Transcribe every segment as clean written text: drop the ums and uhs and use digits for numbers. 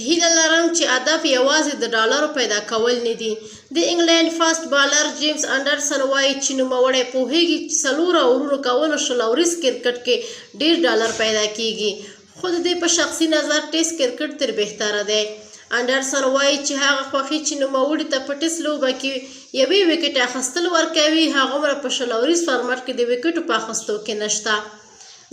هیله لرم چې هدف یوازې د ډالرو پیدا کول نه دي. د انګلینډ فاسټ بالر جیمز انډرسن وایي چې نوموړی پوهیږي چې 4 اورونو کولو شل اوريز کرکټ کې ډیر ډالر پیدا کیږي، خو د دې په شخصي نظر ټیسټ کرکټ تر بهتره دی. انډرسن وایي چې هغه خوښي چې نوموړي ته په ټیسټ لوبه کې یوې وکټ اخیستل ورکوي هغومره په شل اوريز فارمټ کې د وکټو په اخیستو کې نشته.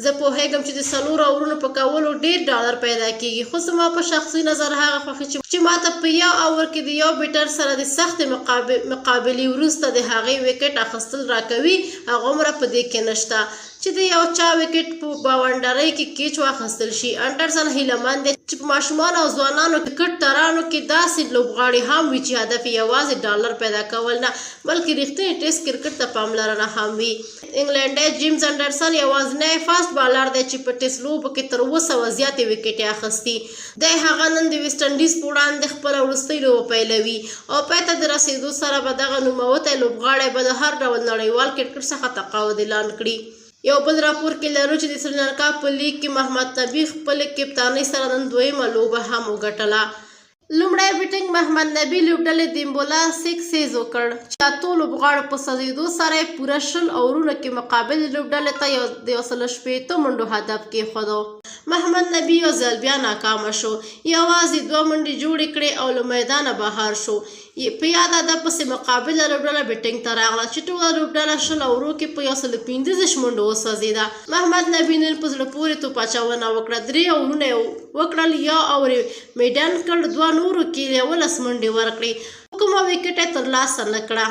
زه پوهیږم چې د 4 اورونو په کولو ډیر ډالر پیدا کیږي، خو زما په شخصي نظر هغه خوښي چې ماته په یو اور کې د یو بیټر سره د سخت مقابلې وروسته د هغې وکټ اخیستل راکوي هغومره په دې کې نشته چې د یو چا وکټ په باونډرۍ کې کیچ واخیستل شي. انډرسن هیلهمند دی چې په ماشومانو او ځوانانو کرکټ ترانو کې داسې لوبغاړي هم وي چې هدف یوازې ډالر پیدا کول نه بلکې رښتینی ټیسټ کرکټ ته پاملرنه هم وي. انګلینډی جیمز انډرسن یوازینی فاسټ بالر دی چې په ټیسټ لوبو کې تر 200 زیاتې وکټې اخیستي دی. هغه نن د ویسټ انډیز په وړاندې خپله وروستۍ لوبه پیلوي او پای ته د رسېدو سره به دغه نوموتی لوبغاړی به د هر ډول نړیوال کرکټ څخه تقاعد اعلان کړي. یو بل راپور کې لرو چې د سریلانکا په لیګ کې محمد نبي خپلې کپتانۍ سره نن دویمه لوبه هم وګټله. لومړی بیټنګ محمد نبي لوبډلې دیمبولا 6 سیز وکړ چې اتو لوبغاړو په سوځېدو سره یې پوره 20 اورونو کې مقابل لوبډلې ته د 160 منډو هدف کېښودو. محمد نبي یو ځل بیا ناکامه شو، یوازې 2 منډې جوړې کړې او له میدانه بهر شو. په یاد ده پسې مقابله لوبډله بیټنګ ته راغله چې ټوله لوبډله 20 اورو کې په 115 منډو وسوځېده. محمد نبي نن په زړه پورې توپ اچونه وکړه، 3 اورونه یې وکړل، یو اور یې میډن کړ، 2 نورو کې 11 منډې ورکړې، کومه وکټ یې ترلاسه نه کړه.